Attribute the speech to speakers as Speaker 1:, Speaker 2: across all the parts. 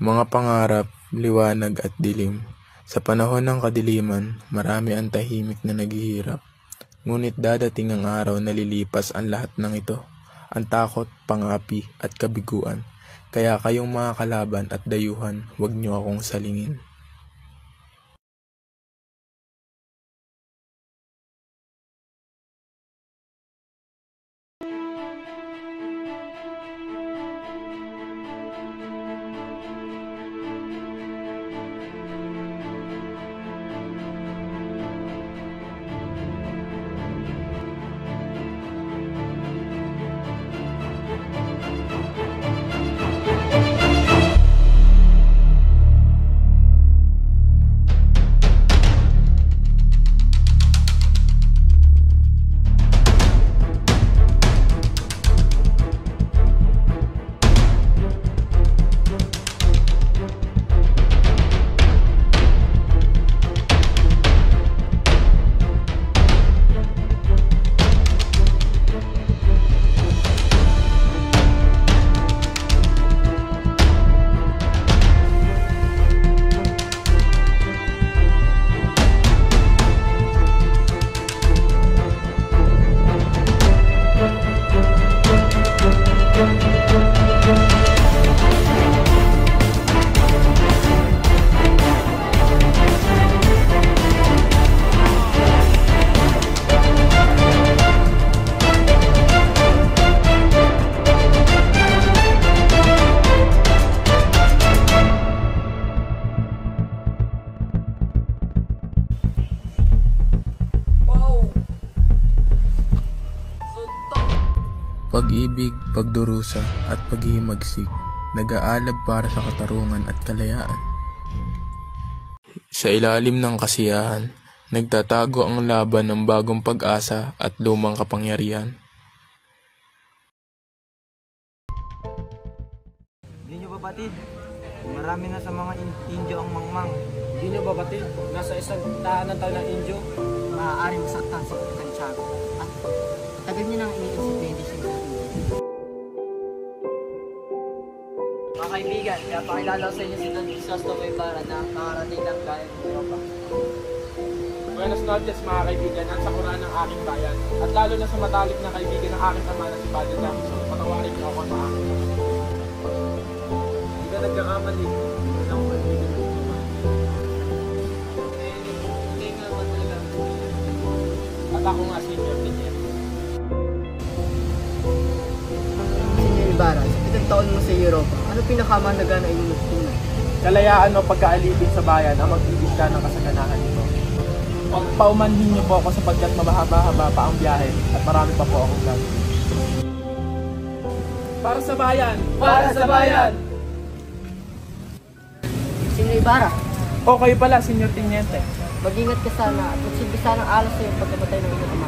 Speaker 1: Mga pangarap, liwanag at dilim. Sa panahon ng kadiliman, marami ang tahimik na naghihirap. Ngunit dadating ang araw na lilipas ang lahat ng ito. Ang takot, pangapi at kabiguan. Kaya kayong mga kalaban at dayuhan, huwag niyo akong salingin. Pag-ibig, pagdurusa at paghihimagsik, nag-aalab para sa katarungan at kalayaan. Sa ilalim ng kasiyahan, nagtatago ang laban ng bagong pag-asa at lumang kapangyarihan.
Speaker 2: Hindi nyo ba batid? Marami na sa mga Indio ang mangmang.
Speaker 3: Hindi nyo ba batid? Nasa isang tahanan tayo ng Indio.
Speaker 4: Maaaring masaktan si Santiago. At tagal niya nang iniisip na hindi siya.
Speaker 3: Mga kaibigan, kaya pakilala ko sa inyo si Don Crisostomo Ibarra na nakarating ng galing ng Europa.
Speaker 5: Buenos noches mga kaibigan at sakuran ng aking bayan. At lalo na sa matalik na kaibigan ng aking ama na si Padre Damaso. Patawarin niyo ako ng aking ama. Hindi ka nagkakamali. Hindi na ako kaibigan ng ama.
Speaker 3: Hindi nga ba talaga?
Speaker 5: At ako nga senior niya.
Speaker 4: Senyor Ibarra, sa 7 taon mo sa Europa, ano pinakamahalaga na iyong natutunan?
Speaker 5: Kalayaan o pagkaalipin sa bayan ang mag-ibig ka ng kasaganahan nito. Paumanhin niyo po ako sapagkat mabahaba-haba pa ang biyahe at marami pa po akong gagawin. Para sa bayan! Para sa bayan!
Speaker 4: Senyor Ibarra,
Speaker 5: O kayo pala, Senyor Teniente.
Speaker 4: mag-ingat ka sana at magsilbi sana ang alas sa iyong pagkamatay ng iyong ama.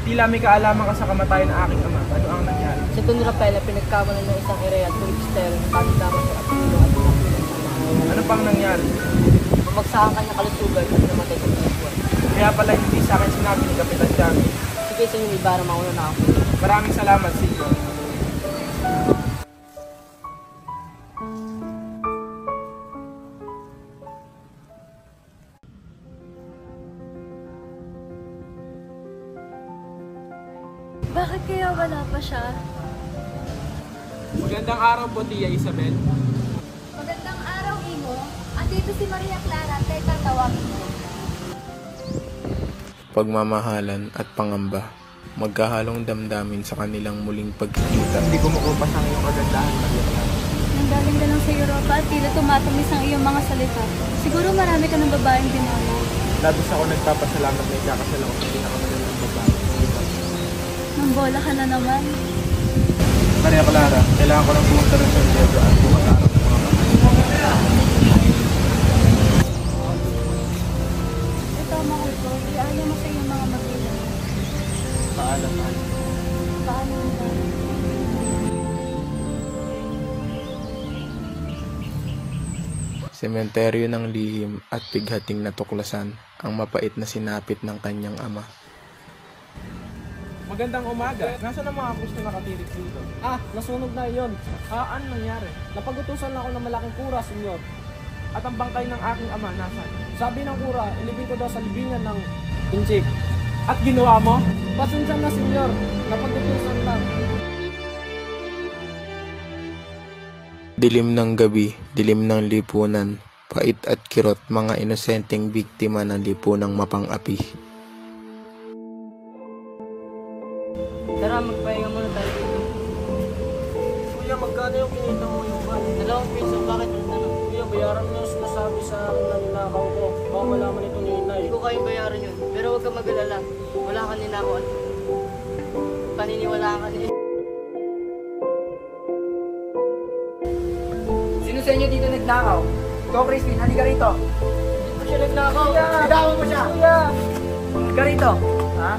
Speaker 5: Tila may kaalaman ka sa kamatayan ng aking ama. Ano ang nangyari?
Speaker 4: Sa Don Rafael, pinagkamalan ng isang area at Turistero ng Padre at Pino at
Speaker 5: Ano pang nangyari?
Speaker 4: bumagsakan kanyang kalusugan at namatay sa pagkakuan.
Speaker 5: Kaya pala hindi sa akin sinabi ni Kapitan Johnny.
Speaker 4: Sige, Senyor Ibarra, mauna na ako.
Speaker 5: Maraming salamat, Senyor.
Speaker 6: Bakit kaya wala pa siya?
Speaker 5: Magandang araw po, Tia Isabel.
Speaker 6: Magandang araw, Imo. Andito si Maria Clara at kay tatawagin mo.
Speaker 1: Pagmamahalan at pangamba, magkahalong damdamin sa kanilang muling pagkikita.
Speaker 2: Hindi ko makupas ang iyong kagandahan, Maria Clara.
Speaker 6: Nanggaling ka lang sa Europa at tila tumatamis ang iyong mga salita. Siguro marami ka ng babaeng dinama.
Speaker 5: Labis ako nagpapasalamat na ikakasal ako sa pinakamagandang babae.
Speaker 6: Nangbola ka na naman.
Speaker 5: Maria Clara, kailangan ko ng pumunta rin sa Diego at pumatarap ng mga kapatid.
Speaker 6: Ito, Makulto. Iaaya mo sa iyong mga magulang.
Speaker 5: Paalam, Ay.
Speaker 6: Paano na?
Speaker 1: Sementeryo ng lihim at bighating natuklasan ang mapait na sinapit ng kanyang ama.
Speaker 5: Magandang umaga. Nasaan ang mga pusto nakatirik dito?
Speaker 7: Nasunog na iyon.
Speaker 5: Ano nangyari?
Speaker 7: Napagutusan ako ng malaking kura, senyor.
Speaker 5: At ang bangkay ng aking ama, nasaan?
Speaker 7: Sabi ng kura, ilibing ko daw sa libingan ng injik.
Speaker 5: At ginawa mo?
Speaker 7: Pasensya na, senyor. Napagutusan lang.
Speaker 1: Dilim ng gabi, dilim ng lipunan, pait at kirot, mga inosenteng biktima ng lipunang mapang-api.
Speaker 3: Tara, magpahinga muna tayo dito.
Speaker 7: Kuya, magkano yung kinita mo yung ban?
Speaker 3: 2 piso, bakit yung tanong?
Speaker 7: Kuya, bayaran mo yung sinasabi sa akin na ninakaw ko. Baka malaman ito ni Inay.
Speaker 3: Hindi ko kayong bayaran yun. Pero huwag kang mag-alala. Wala ka ninakaw at paniniwalaan ka niya.
Speaker 4: Sino sa inyo dito nagnakaw? Ikaw, Crispin, halika rito.
Speaker 3: Hindi ko siya nagnakaw.
Speaker 4: Sigawan mo siya! Halika rito. Ha?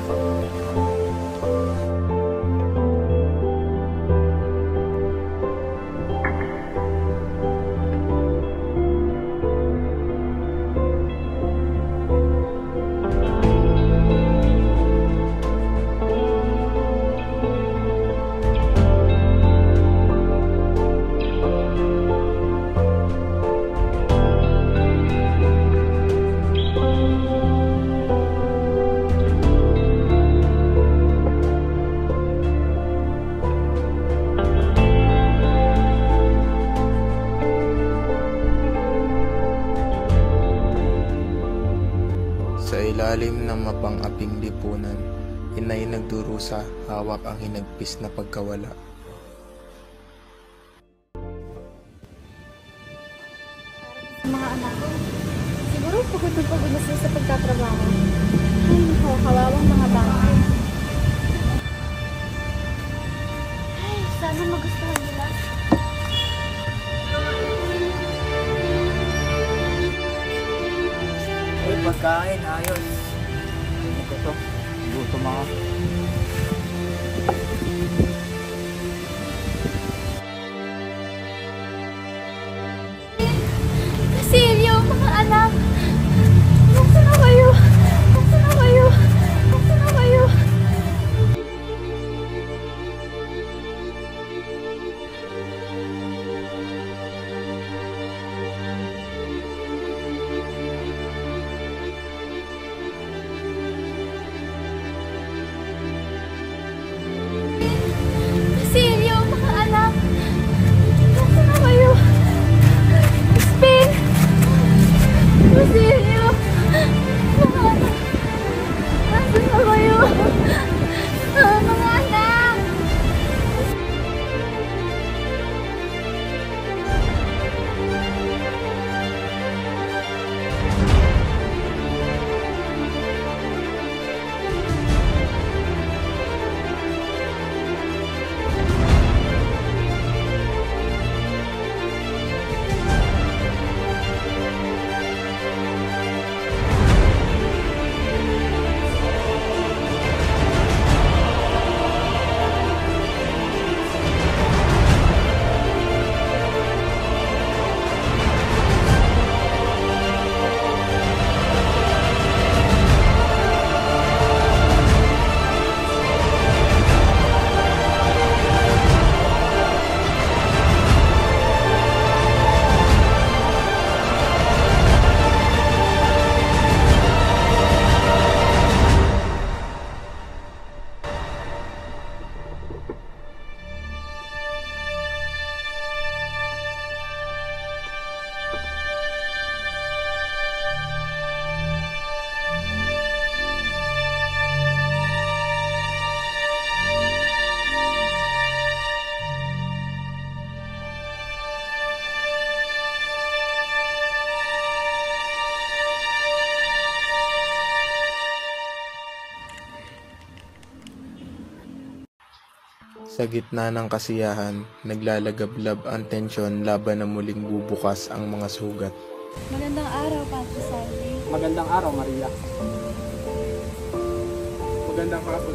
Speaker 1: Sa ilalim ng mapang-aping lipunan, inay nagdurusa, hawak ang hinagpis na pagkawala.
Speaker 6: Sa mga anak ko, siguro pagod na sila sa pagtatrabaho. Ay, kawawang mga bangkay. Ay, sana magustuhan nila.
Speaker 4: Pagkain, ayos. Ito, gutom ako.
Speaker 6: Basilio, mga anak! Nasaan na kayo? Nasaan na kayo? Nasaan na kayo? Basilio, mga anak! Nasaan na kayo? Spin! Basilio! Mga anak! Nasaan na kayo? Mga anak!
Speaker 1: Sa gitna ng kasiyahan, naglalagablab ang tensyon laban na muling bubukas ang mga sugat.
Speaker 6: Magandang araw, Padre Salvi.
Speaker 7: Magandang araw, Maria.
Speaker 5: Magandang hapon.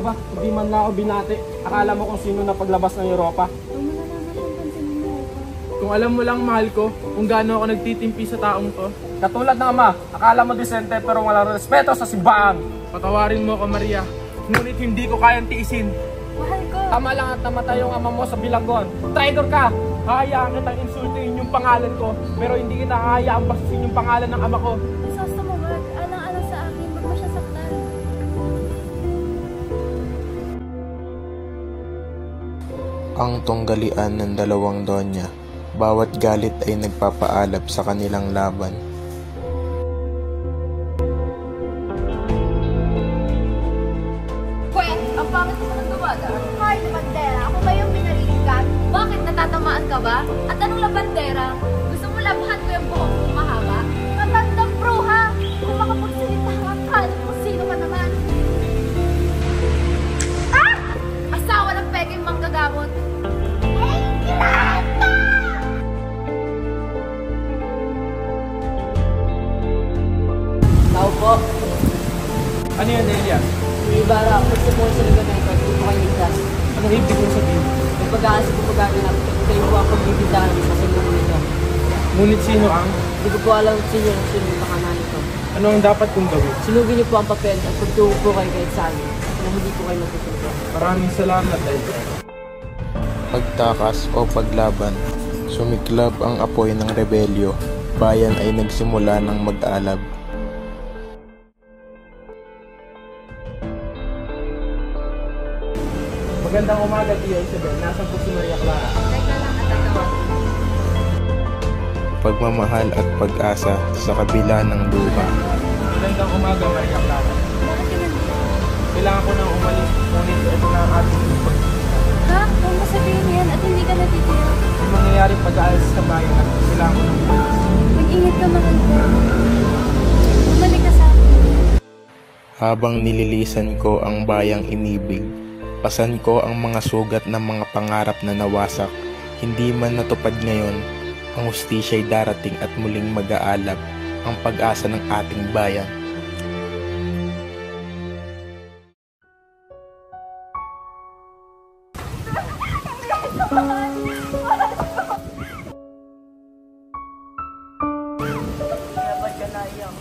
Speaker 7: Aba, hindi man lang ako binati. Akala mo kung sino na paglabas ng Europa.
Speaker 6: Huwag mo na naman siyang pansinin mo ako.
Speaker 5: Kung alam mo lang, mahal ko, kung gaano ako nagtitimpi sa taong to.
Speaker 7: Katulad ng ama, akala mo disente pero walang respeto sa simbahan.
Speaker 5: Patawarin mo ako, Maria. Ngunit hindi ko kayang tiisin.
Speaker 6: Mahal ko.
Speaker 7: Tama lang at namatay yung ama mo sa bilanggon. Traitor ka! Hahayaan kitang insultuin yung pangalan ko, pero hindi kita hahayaang basusin yung pangalan ng ama ko.
Speaker 6: Crisostomo, wag. Alang-alang sa akin. Wag mo siya saktan.
Speaker 1: Ang tunggalian ng dalawang donya, bawat galit ay nagpapaalab sa kanilang laban.
Speaker 6: Pwet, ang pangit mo ng dumaga. Hoy, labandera, ako ba yung pinarinig ka? Bakit natatamaan ka ba? At anong labandera? Gusto mo labhan ko yung buhok mong mahaba? Matandang bruha! Kung makapagsalita ka, kalit mo sino ka naman. Ah! Asawa ng peking manggagamot. Hey, kilata!
Speaker 3: Tao po.
Speaker 5: Ano yan, Elias?
Speaker 3: Ibarra, gusto po sa lugar na ito. Gusto ko kayo ligtas.
Speaker 5: Ano ibig mong sabihin?
Speaker 3: May pag-aasa ko pag-aganap. Kayo po ang pagbibintahan niyo sa lugar nito.
Speaker 5: Ngunit sino ang?
Speaker 3: Hindi ko po alam sa inyo ang sino yung pakanan nito.
Speaker 5: Ano ang dapat kong gawin?
Speaker 3: Sunugin niyo po ang papel at pagtuho po kayo kahit saan na hindi po kayo matututo.
Speaker 5: Maraming salamat, Elias.
Speaker 1: Pagtakas o paglaban, sumiklab ang apoy ng rebelyo, bayan ay nagsimula ng mag-alab.
Speaker 5: Magandang umaga, Tia Isabel. Nasaan po si Maria Clara?
Speaker 6: Teka lang, natatawa.
Speaker 1: Pagmamahal at pag-asa sa kabila ng luha.
Speaker 5: Magandang umaga, Maria Clara.
Speaker 6: Bakit ka nandito?
Speaker 5: Kailangan ko nang umalis, ngunit ito na ang ating pag-iisa.
Speaker 6: Ha? Huwag mo sabihin yan at hindi ka natitira.
Speaker 5: May mangyayaring pag-aalis sa bayan at kailangan ko nang umalis.
Speaker 6: Mag-ingat ka, mahal ko. Bumalik ka sa akin.
Speaker 1: Habang nililisan ko ang bayang inibig, pasan ko ang mga sugat ng mga pangarap na nawasak. Hindi man natupad ngayon, ang hustisya'y darating at muling mag-aalab ang pag-asa ng ating bayan.
Speaker 3: Ba't ka naiyak?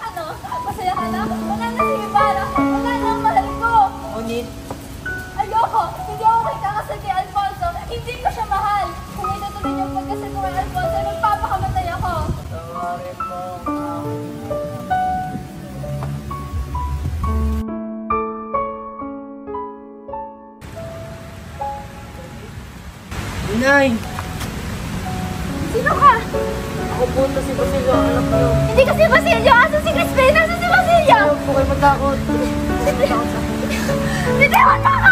Speaker 6: Ano? Masaya ka na? Wala na si Ibarra. Wala na ang mahal ko.
Speaker 3: Ngunit,
Speaker 6: Ayoko! Hindi ako kakasal kay Alfonso. Hindi ko siya mahal. Kung itutuloy niyo ang pagkasal ko kay Alfonso, magpapakamatay ako.
Speaker 3: tawarin mo ang
Speaker 5: Inay!
Speaker 6: Sino ka?
Speaker 3: Ako po ito si Basilio, ang anak niyo.
Speaker 6: Hindi kasi Basilio! Asan si Crispin? Asan si Basilio?
Speaker 3: Huwag po kayo matakot.
Speaker 6: Bitiwan mo ako!